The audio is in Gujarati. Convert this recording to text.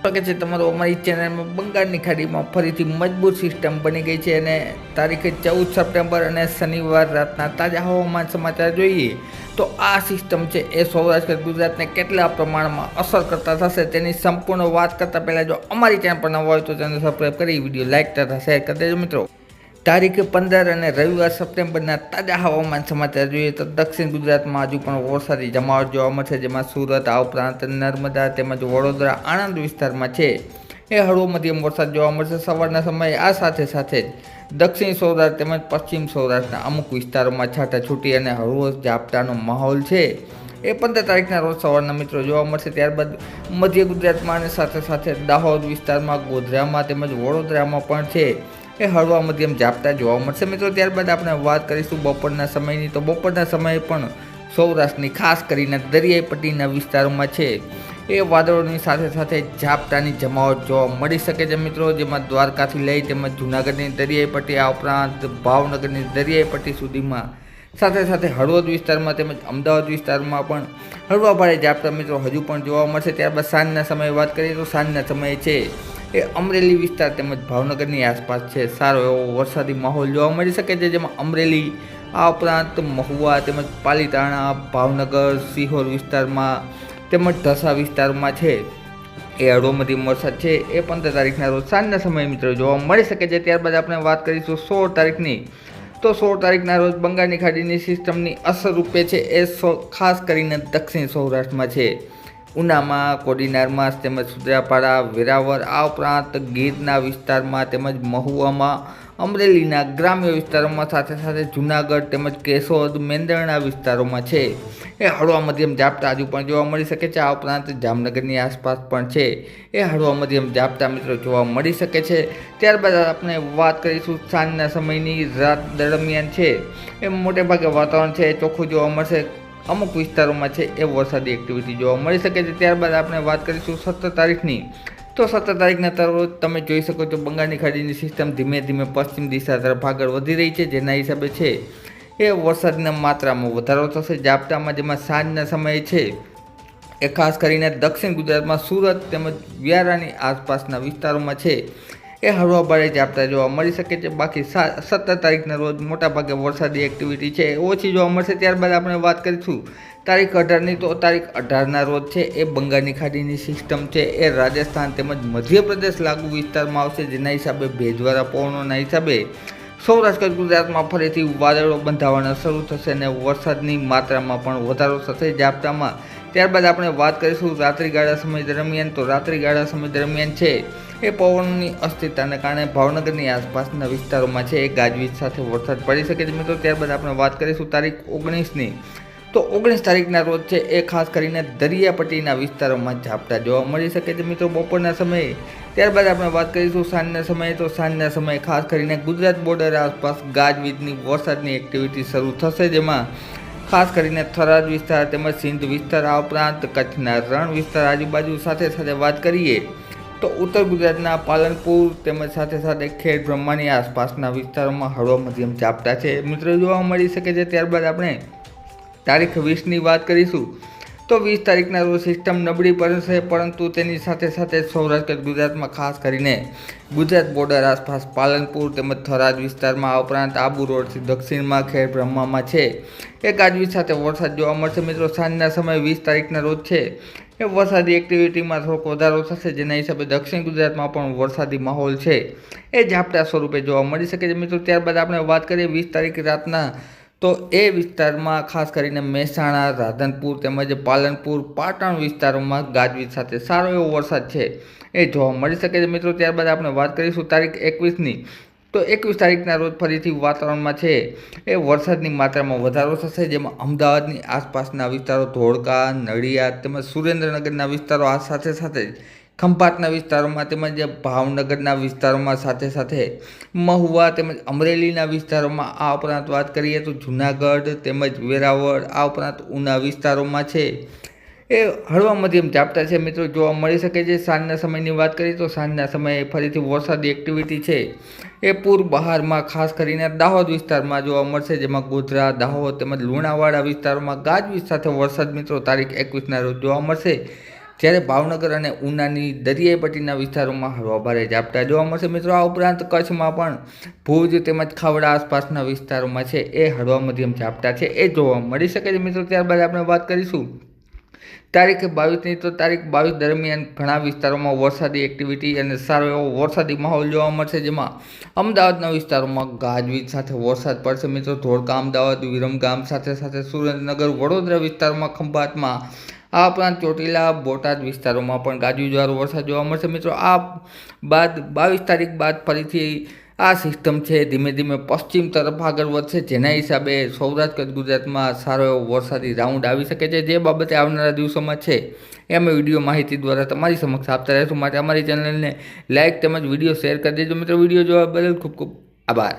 સ્વાગત છે તમારું અમારી ચેનલમાં। બંગાળની ખાડીમાં ફરીથી મજબૂત સિસ્ટમ બની ગઈ છે અને તારીખે 14 સપ્ટેમ્બર અને શનિવાર રાતના તાજા હવામાન સમાચાર જોઈએ તો આ સિસ્ટમ છે એ સૌરાષ્ટ્ર ગુજરાતને કેટલા પ્રમાણમાં અસર કરતા થશે તેની સંપૂર્ણ વાત કરતાં પહેલાં જો અમારી ચેનલ પર નવા હોય તો ચેનલ સબસ્ક્રાઈબ કરી વિડીયો લાઇક તથા શેર કરી દેજો મિત્રો। તારીખ 15 અને રવિવાર સપ્ટેમ્બરના તાજા હવામાન સમાચાર જોઈએ તો દક્ષિણ ગુજરાતમાં હજુ પણ વરસાદી જમાવટ જોવા મળશે, જેમાં સુરત આ ઉપરાંત નર્મદા તેમજ વડોદરા આણંદ વિસ્તારમાં છે એ હળવો મધ્યમ વરસાદ જોવા મળશે સવારના સમયે। આ સાથે સાથે જ દક્ષિણ સૌરાષ્ટ્ર તેમજ પશ્ચિમ સૌરાષ્ટ્રના અમુક વિસ્તારોમાં છાંટાછૂટી અને હળવો ઝાપટાનો માહોલ છે એ 15 તારીખના રોજ સવારના મિત્રો જોવા મળશે। ત્યારબાદ મધ્ય ગુજરાતમાં અને સાથે સાથે દાહોદ વિસ્તારમાં, ગોધરામાં તેમજ વડોદરામાં પણ છે એ હળવા મધ્યમ ઝાપટા જોવા મળશે મિત્રો। ત્યારબાદ આપણે વાત કરીશું બપોરના સમયની તો બપોરના સમયે પણ સૌરાષ્ટ્રની ખાસ કરીને દરિયાઈ પટ્ટીના વિસ્તારોમાં છે એ વાદળોની સાથે સાથે ઝાપટાની જમાવટ જોવા મળી શકે છે મિત્રો, જેમાં દ્વારકાથી લઈ તેમજ જૂનાગઢની દરિયાઈ પટ્ટી આ ઉપરાંત ભાવનગરની દરિયાઈ પટ્ટી સુધીમાં સાથે સાથે હળવદ વિસ્તારમાં તેમજ અમદાવાદ વિસ્તારમાં પણ હળવા ભારે ઝાપટા મિત્રો હજુ પણ જોવા મળશે। ત્યારબાદ સાંજના સમયે વાત કરીએ તો સાંજના સમયે છે એ અમરેલી વિસ્તાર તેમજ ભાવનગરની આસપાસ છે સારો એવો વરસાદી માહોલ જોવા મળી શકે છે, જેમાં અમરેલી આ ઉપરાંત મહુવા તેમજ પાલીતાણા, ભાવનગર, સિહોર વિસ્તારમાં તેમજ ઢસા વિસ્તારમાં છે એ હળવો મધ્યમ વરસાદ છે એ 15 તારીખના રોજ સાંજના સમયે મિત્રો જોવા મળી શકે છે। ત્યારબાદ આપણે વાત કરીશું 16 તારીખની તો 16 તારીખના રોજ બંગાળની ખાડીની સિસ્ટમની અસર રૂપે છે એ ખાસ કરીને દક્ષિણ સૌરાષ્ટ્રમાં છે ઉનામાં, કોડીનારમાં તેમજ સુત્રાપાડા, વેરાવળ આ ઉપરાંત ગીરના વિસ્તારમાં તેમજ મહુવામાં, અમરેલીના ગ્રામ્ય વિસ્તારોમાં સાથે સાથે જૂનાગઢ તેમજ કેશોદ, મેંદરણા વિસ્તારોમાં છે એ હળવા મધ્યમ ઝાપટા હજુ પણ જોવા મળી શકે છે। આ ઉપરાંત જામનગરની આસપાસ પણ છે એ હળવા મધ્યમ ઝાપટા મિત્રો જોવા મળી શકે છે। ત્યારબાદ આપણે વાત કરીશું સાંજના સમયની રાત દરમિયાન છે એ મોટે ભાગે વાતાવરણ છે એ ચોખ્ખું જોવા મળશે, અમુક વિસ્તારોમાં છે એ વરસાદી એક્ટિવિટી જોવા મળી શકે છે। ત્યારબાદ આપણે વાત કરીશું 17 તારીખની તો 17 તારીખના તરફ તમે જોઈ શકો છો બંગાળની ખાડીની સિસ્ટમ ધીમે ધીમે પશ્ચિમ દિશા તરફ આગળ વધી રહી છે, જેના હિસાબે છે એ વરસાદના માત્રામાં વધારો થશે ઝાપટામાં, જેમાં સાંજના સમયે છે એ ખાસ કરીને દક્ષિણ ગુજરાતમાં સુરત તેમજ વ્યારાની આસપાસના વિસ્તારોમાં છે એ હળવા ભારે ઝાપટા જોવા મળી શકે છે। બાકી 17 તારીખના રોજ મોટાભાગે વરસાદી એક્ટિવિટી છે એ ઓછી જોવા મળશે। ત્યારબાદ આપણે વાત કરીશું તારીખ 18ની તો તારીખ 18ના રોજ છે એ બંગાળની ખાડીની સિસ્ટમ છે એ રાજસ્થાન તેમજ મધ્યપ્રદેશ લાગુ વિસ્તારમાં આવશે, જેના હિસાબે ભેજવાળા પવનોના હિસાબે સૌરાષ્ટ્ર ગુજરાતમાં ફરીથી વાદળો બંધાવાના શરૂ થશે અને વરસાદની માત્રામાં પણ વધારો થશે ઝાપટામાં। ત્યારબાદ આપણે વાત કરીશું રાત્રિગાળા સમય દરમિયાન તો રાત્રિગાળા સમય દરમિયાન છે એ પવનની અસ્થિરતાને કારણે ભાવનગરની આસપાસના વિસ્તારોમાં છે એ ગાજવીજ સાથે વરસાદ પડી શકે છે મિત્રો। ત્યારબાદ આપણે વાત કરીશું તારીખ 19ની તો 19 તારીખના રોજ છે એ ખાસ કરીને દરિયાપટ્ટીના વિસ્તારોમાં ઝાપટા જોવા મળી શકે છે મિત્રો બપોરના સમયે। ત્યારબાદ આપણે વાત કરીશું સાંજના સમયે તો સાંજના સમયે ખાસ કરીને ગુજરાત બોર્ડર આસપાસ ગાજવીજની વરસાદની એક્ટિવિટી શરૂ થશે, જેમાં ખાસ કરીને થરાદ વિસ્તાર તેમજ સિંધ વિસ્તાર આ ઉપરાંત કચ્છના રણ વિસ્તાર આજુબાજુ સાથે સાથે વાત કરીએ તો ઉત્તર ગુજરાતના પાલનપુર તેમજ સાથે સાથે ખેડ બ્રહ્માની આસપાસના વિસ્તારોમાં હળવા મધ્યમ ઝાપટા છે મિત્રો જોવા મળી શકે છે। ત્યારબાદ આપણે તારીખ 20ની વાત કરીશું તો 20 તારીખના રોજ સિસ્ટમ નબળી પડશે, પરંતુ તેની સાથે સાથે સૌરાષ્ટ્ર ગુજરાતમાં ખાસ કરીને ગુજરાત બોર્ડર આસપાસ પાલનપુર તેમજ થરાદ વિસ્તારમાં આ ઉપરાંત આબુ રોડથી દક્ષિણમાં ખેડ બ્રહ્મામાં છે એ ગાજવીજ સાથે વરસાદ જોવા મળશે મિત્રો। સાંજના સમયે 20 તારીખના રોજ છે એ વરસાદી એક્ટિવિટીમાં થોડોક વધારો થશે, જેના હિસાબે દક્ષિણ ગુજરાતમાં પણ વરસાદી માહોલ છે એ ઝાપટા સ્વરૂપે જોવા મળી શકે છે મિત્રો। ત્યારબાદ આપણે વાત કરીએ 20 તારીખ રાતના તો એ વિસ્તારમાં ખાસ કરીને મહેસાણા, રાધનપુર તેમજ પાલનપુર, પાટણ વિસ્તારોમાં ગાજવીજ સાથે સારો એવો વરસાદ છે એ જોવા મળી શકે છે મિત્રો। ત્યારબાદ આપણે વાત કરીશું તારીખ 21ની તો 21 તારીખના રોજ ફરીથી વાતાવરણમાં છે એ વરસાદની માત્રામાં વધારો થશે, જેમાં અમદાવાદની આસપાસના વિસ્તારો, ધોળકા, નડિયાદ તેમજ સુરેન્દ્રનગરના વિસ્તારો આ સાથે સાથે ખંભાતના વિસ્તારોમાં તેમજ ભાવનગરના વિસ્તારોમાં સાથે સાથે મહુવા તેમજ અમરેલીના વિસ્તારોમાં આ ઉપરાંત વાત કરીએ તો જૂનાગઢ તેમજ વેરાવળ આ ઉપરાંત ઉના વિસ્તારોમાં છે એ હળવા મધ્યમ ઝાપટા છે મિત્રો જોવા મળી શકે છે। સાંજના સમયની વાત કરીએ તો સાંજના સમયે ફરીથી વરસાદી એક્ટિવિટી છે એ પૂર્વ બહારમાં ખાસ કરીને દાહોદ વિસ્તારમાં જોવા મળશે, જેમાં ગોધરા, દાહોદ તેમજ લુણાવાડા વિસ્તારોમાં ગાજવીજ સાથે વરસાદ મિત્રો તારીખ 21ના રોજ જોવા મળશે। જ્યારે ભાવનગર અને ઉનાની દરિયાઈ પટ્ટીના વિસ્તારોમાં હળવા ભારે ઝાપટા જોવા મળશે મિત્રો। આ ઉપરાંત કચ્છમાં પણ ભુજ તેમજ ખાવડા આસપાસના વિસ્તારોમાં છે એ હળવા મધ્યમ ઝાપટા છે એ જોવા મળી શકે છે મિત્રો। ત્યારબાદ આપણે વાત કરીશું તારીખ 22ની, તો તારીખ 22 દરમિયાન ઘણા વિસ્તારોમાં વરસાદી એક્ટિવિટી અને સારો એવો વરસાદી માહોલ જોવા મળશે, જેમાં અમદાવાદના વિસ્તારોમાં ગાજવીજ સાથે વરસાદ પડશે મિત્રો। ધોળકા, અમદાવાદ, વિરમગામ સાથે સાથે સુરેન્દ્રનગર, વડોદરા વિસ્તારોમાં, ખંભાતમાં, આ ઉપરાંત ચોટીલા, બોટાદ વિસ્તારોમાં પણ ગાજવીજવાળો વરસાદ જોવા મળશે મિત્રો। આ બાદ 22 તારીખ બાદ ફરીથી આ સિસ્ટમ છે ધીમે ધીમે પશ્ચિમ તરફ આગળ વધશે, જેના હિસાબે સૌરાષ્ટ્ર કચ્છ ગુજરાતમાં સારો એવો વરસાદી રાઉન્ડ આવી શકે છે। જે બાબતે આવનારા દિવસોમાં છે એ અમે વિડીયો માહિતી દ્વારા તમારી સમક્ષ આપતા રહીશું। માટે અમારી ચેનલને લાઇક તેમજ વિડીયો શેર કરી દેજો મિત્રો। વિડીયો જોવા બદલ ખૂબ ખૂબ આભાર।